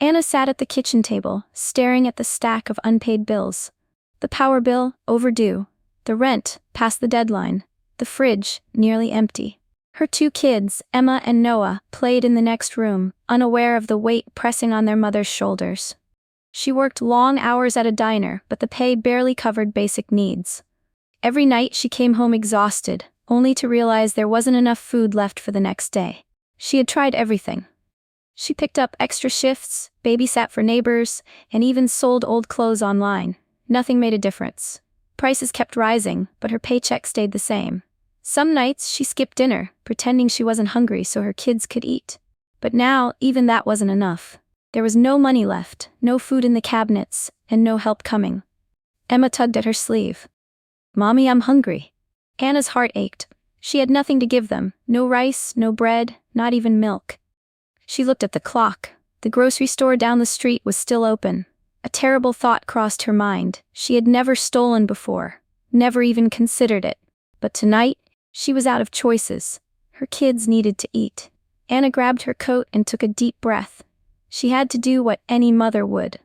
Anna sat at the kitchen table, staring at the stack of unpaid bills. The power bill, overdue. The rent, past the deadline. The fridge, nearly empty. Her two kids, Emma and Noah, played in the next room, unaware of the weight pressing on their mother's shoulders. She worked long hours at a diner, but the pay barely covered basic needs. Every night she came home exhausted, only to realize there wasn't enough food left for the next day. She had tried everything. She picked up extra shifts, babysat for neighbors, and even sold old clothes online. Nothing made a difference. Prices kept rising, but her paycheck stayed the same. Some nights she skipped dinner, pretending she wasn't hungry so her kids could eat. But now, even that wasn't enough. There was no money left, no food in the cabinets, and no help coming. Emma tugged at her sleeve. "Mommy, I'm hungry." Anna's heart ached. She had nothing to give them, no rice, no bread, not even milk. She looked at the clock. The grocery store down the street was still open. A terrible thought crossed her mind. She had never stolen before, never even considered it. But tonight, she was out of choices. Her kids needed to eat. Anna grabbed her coat and took a deep breath. She had to do what any mother would.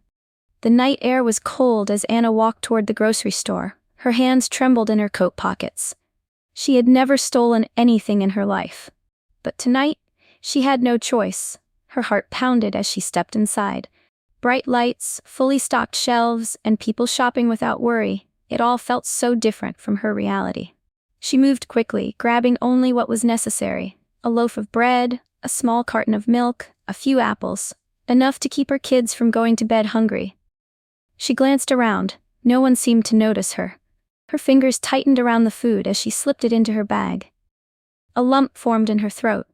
The night air was cold as Anna walked toward the grocery store. Her hands trembled in her coat pockets. She had never stolen anything in her life. But tonight, she had no choice. Her heart pounded as she stepped inside. Bright lights, fully stocked shelves, and people shopping without worry. It all felt so different from her reality. She moved quickly, grabbing only what was necessary. A loaf of bread, a small carton of milk, a few apples. Enough to keep her kids from going to bed hungry. She glanced around. No one seemed to notice her. Her fingers tightened around the food as she slipped it into her bag. A lump formed in her throat.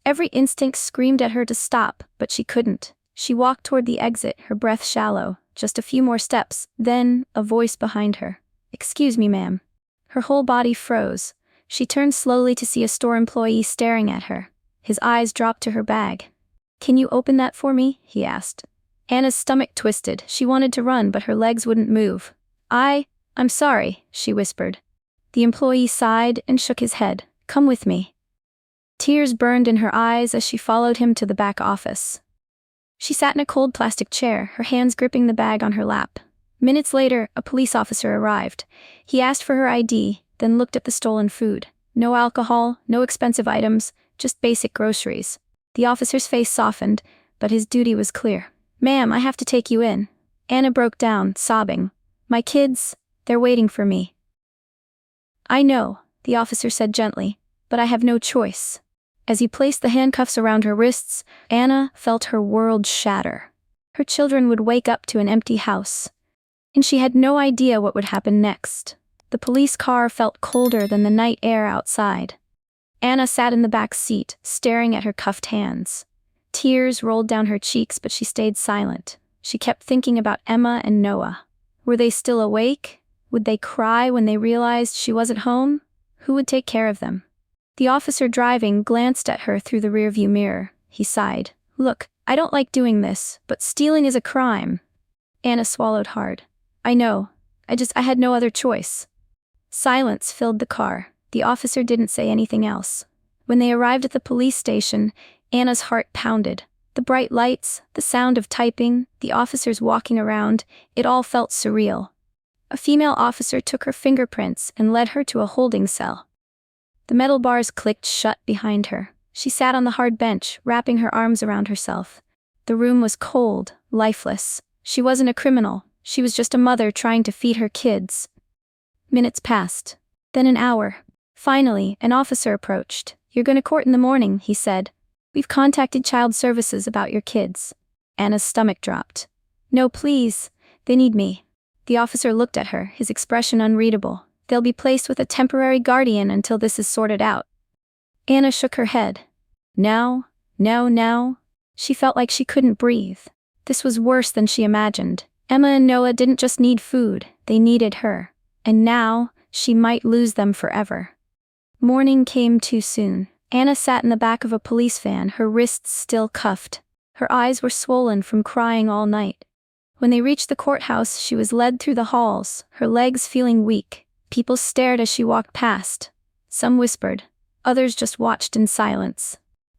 Every instinct screamed at her to stop, but she couldn't. She walked toward the exit, her breath shallow. Just a few more steps, then, a voice behind her. "Excuse me, ma'am." Her whole body froze. She turned slowly to see a store employee staring at her. His eyes dropped to her bag. "Can you open that for me?" he asked. Anna's stomach twisted. She wanted to run, but her legs wouldn't move. I'm sorry," she whispered. The employee sighed and shook his head. "Come with me." Tears burned in her eyes as she followed him to the back office. She sat in a cold plastic chair, her hands gripping the bag on her lap. Minutes later, a police officer arrived. He asked for her ID, then looked at the stolen food. No alcohol, no expensive items, just basic groceries. The officer's face softened, but his duty was clear. "Ma'am, I have to take you in." Anna broke down, sobbing. "My kids, they're waiting for me." "I know," the officer said gently, "but I have no choice." As he placed the handcuffs around her wrists, Anna felt her world shatter. Her children would wake up to an empty house. And she had no idea what would happen next. The police car felt colder than the night air outside. Anna sat in the back seat, staring at her cuffed hands. Tears rolled down her cheeks, but she stayed silent. She kept thinking about Emma and Noah. Were they still awake? Would they cry when they realized she wasn't home? Who would take care of them? The officer driving glanced at her through the rearview mirror. He sighed. "Look, I don't like doing this, but stealing is a crime." Anna swallowed hard. "I know. I had no other choice." Silence filled the car. The officer didn't say anything else. When they arrived at the police station, Anna's heart pounded. The bright lights, the sound of typing, the officers walking around, it all felt surreal. A female officer took her fingerprints and led her to a holding cell. The metal bars clicked shut behind her. She sat on the hard bench, wrapping her arms around herself. The room was cold, lifeless. She wasn't a criminal. She was just a mother trying to feed her kids. Minutes passed. Then an hour. Finally, an officer approached. "You're going to court in the morning," he said. "We've contacted child services about your kids." Anna's stomach dropped. "No, please. They need me." The officer looked at her, his expression unreadable. "They'll be placed with a temporary guardian until this is sorted out." Anna shook her head. Now. She felt like she couldn't breathe. This was worse than she imagined. Emma and Noah didn't just need food, they needed her. And now, she might lose them forever. Morning came too soon. Anna sat in the back of a police van, her wrists still cuffed. Her eyes were swollen from crying all night. When they reached the courthouse, she was led through the halls, her legs feeling weak. People stared as she walked past. Some whispered. Others just watched in silence.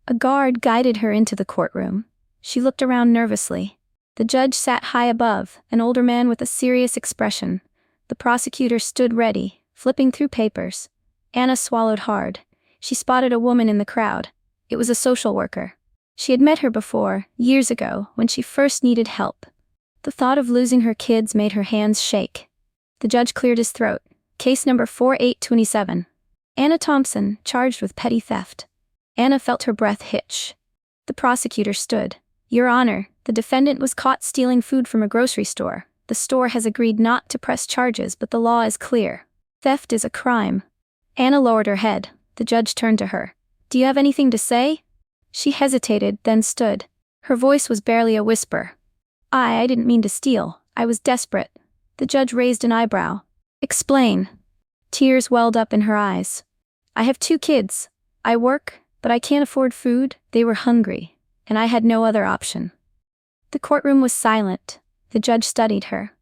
A guard guided her into the courtroom. She looked around nervously. The judge sat high above, an older man with a serious expression. The prosecutor stood ready, flipping through papers. Anna swallowed hard. She spotted a woman in the crowd. It was a social worker. She had met her before, years ago, when she first needed help. The thought of losing her kids made her hands shake. The judge cleared his throat. Case number 4827. Anna Thompson, charged with petty theft. Anna felt her breath hitch. The prosecutor stood. Your Honor, the defendant was caught stealing food from a grocery store. The store has agreed not to press charges, but the law is clear. Theft is a crime. Anna lowered her head. The judge turned to her. Do you have anything to say? She hesitated, then stood. Her voice was barely a whisper. I didn't mean to steal. I was desperate. The judge raised an eyebrow. Explain. Tears welled up in her eyes. I have 2 kids. I work, but I can't afford food. They were hungry, and I had no other option. The courtroom was silent. The judge studied her.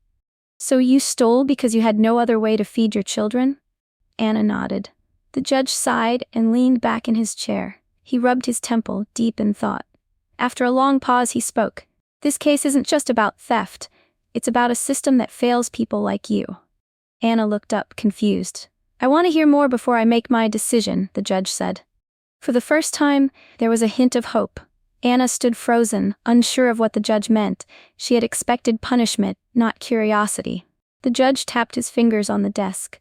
So you stole because you had no other way to feed your children? Anna nodded. The judge sighed and leaned back in his chair. He rubbed his temple, deep in thought. After a long pause, he spoke. This case isn't just about theft. It's about a system that fails people like you. Anna looked up, confused. I want to hear more before I make my decision, the judge said. For the first time, there was a hint of hope. Anna stood frozen, unsure of what the judge meant. She had expected punishment, not curiosity. The judge tapped his fingers on the desk.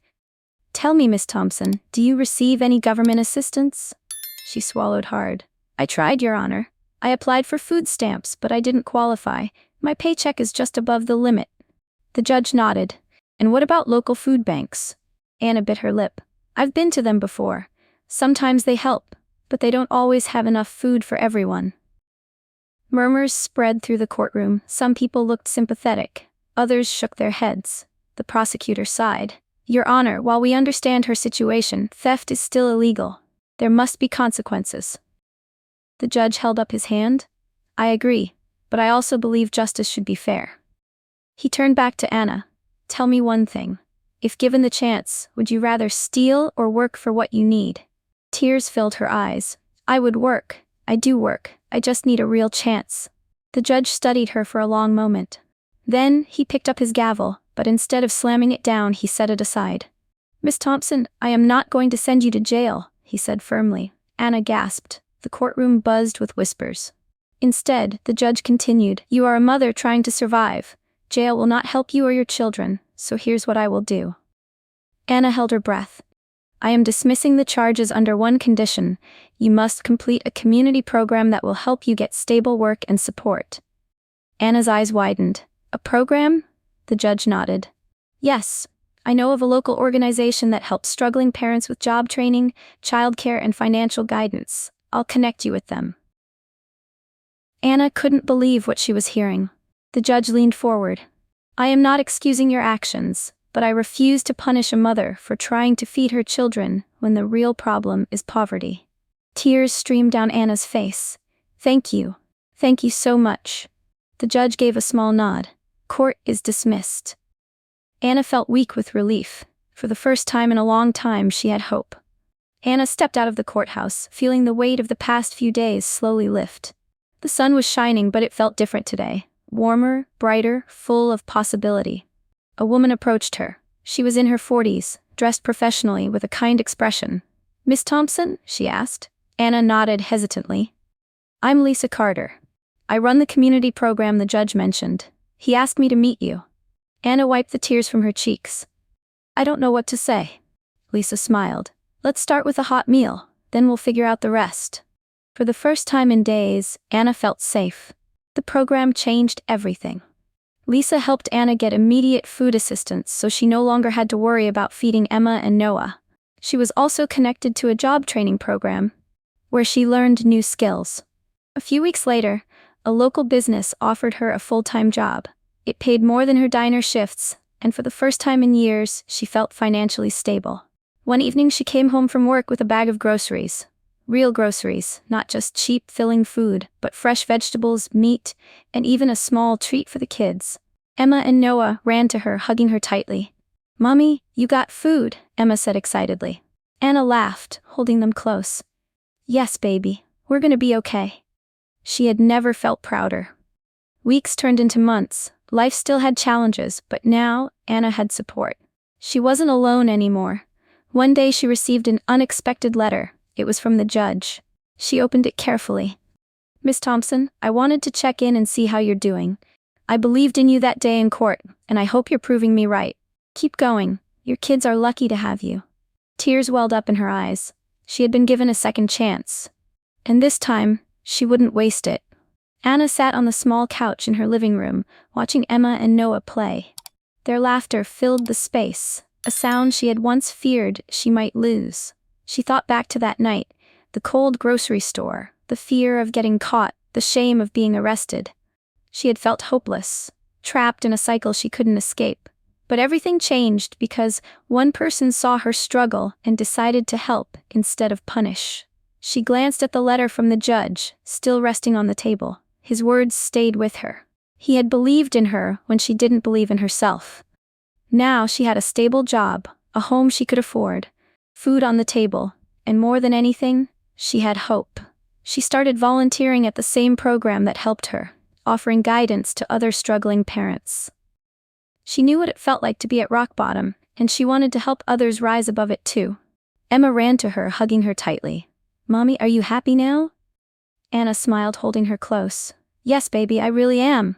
Tell me, Miss Thompson, do you receive any government assistance? She swallowed hard. I tried, Your Honor. I applied for food stamps, but I didn't qualify. My paycheck is just above the limit. The judge nodded. And what about local food banks? Anna bit her lip. I've been to them before. Sometimes they help, but they don't always have enough food for everyone. Murmurs spread through the courtroom. Some people looked sympathetic. Others shook their heads. The prosecutor sighed. Your Honor, while we understand her situation, theft is still illegal. There must be consequences. The judge held up his hand. I agree, but I also believe justice should be fair. He turned back to Anna. Tell me one thing. If given the chance, would you rather steal or work for what you need? Tears filled her eyes. I would work. I do work. I just need a real chance. The judge studied her for a long moment. Then, he picked up his gavel, but instead of slamming it down, he set it aside. Miss Thompson, I am not going to send you to jail, he said firmly. Anna gasped. The courtroom buzzed with whispers. Instead, the judge continued, you are a mother trying to survive. Jail will not help you or your children, so here's what I will do. Anna held her breath. I am dismissing the charges under one condition. You must complete a community program that will help you get stable work and support. Anna's eyes widened. A program? The judge nodded. Yes, I know of a local organization that helps struggling parents with job training, childcare, and financial guidance. I'll connect you with them. Anna couldn't believe what she was hearing. The judge leaned forward. I am not excusing your actions, but I refuse to punish a mother for trying to feed her children when the real problem is poverty. Tears streamed down Anna's face. Thank you. Thank you so much. The judge gave a small nod. Court is dismissed. Anna felt weak with relief. For the first time in a long time, she had hope. Anna stepped out of the courthouse, feeling the weight of the past few days slowly lift. The sun was shining, but it felt different today. Warmer, brighter, full of possibility. A woman approached her. She was in her 40s, dressed professionally with a kind expression. Miss Thompson? She asked. Anna nodded hesitantly. I'm Lisa Carter. I run the community program the judge mentioned. He asked me to meet you. Anna wiped the tears from her cheeks. I don't know what to say. Lisa smiled. Let's start with a hot meal, then we'll figure out the rest. For the first time in days, Anna felt safe. The program changed everything. Lisa helped Anna get immediate food assistance so she no longer had to worry about feeding Emma and Noah. She was also connected to a job training program, where she learned new skills. A few weeks later, a local business offered her a full-time job. It paid more than her diner shifts, and for the first time in years, she felt financially stable. One evening she came home from work with a bag of groceries. Real groceries, not just cheap filling food, but fresh vegetables, meat, and even a small treat for the kids. Emma and Noah ran to her, hugging her tightly. Mommy, you got food, Emma said excitedly. Anna laughed, holding them close. Yes, baby, we're gonna be okay. She had never felt prouder. Weeks turned into months. Life still had challenges, but now Anna had support. She wasn't alone anymore. One day she received an unexpected letter. It was from the judge. She opened it carefully. "Miss Thompson, I wanted to check in and see how you're doing. I believed in you that day in court, and I hope you're proving me right. Keep going. Your kids are lucky to have you." Tears welled up in her eyes. She had been given a second chance. And this time, she wouldn't waste it. Anna sat on the small couch in her living room, watching Emma and Noah play. Their laughter filled the space, a sound she had once feared she might lose. She thought back to that night, the cold grocery store, the fear of getting caught, the shame of being arrested. She had felt hopeless, trapped in a cycle she couldn't escape. But everything changed because one person saw her struggle and decided to help instead of punish. She glanced at the letter from the judge, still resting on the table. His words stayed with her. He had believed in her when she didn't believe in herself. Now she had a stable job, a home she could afford, food on the table, and more than anything, she had hope. She started volunteering at the same program that helped her, offering guidance to other struggling parents. She knew what it felt like to be at rock bottom, and she wanted to help others rise above it too. Emma ran to her, hugging her tightly. "Mommy, are you happy now?" Anna smiled, holding her close. "Yes, baby, I really am.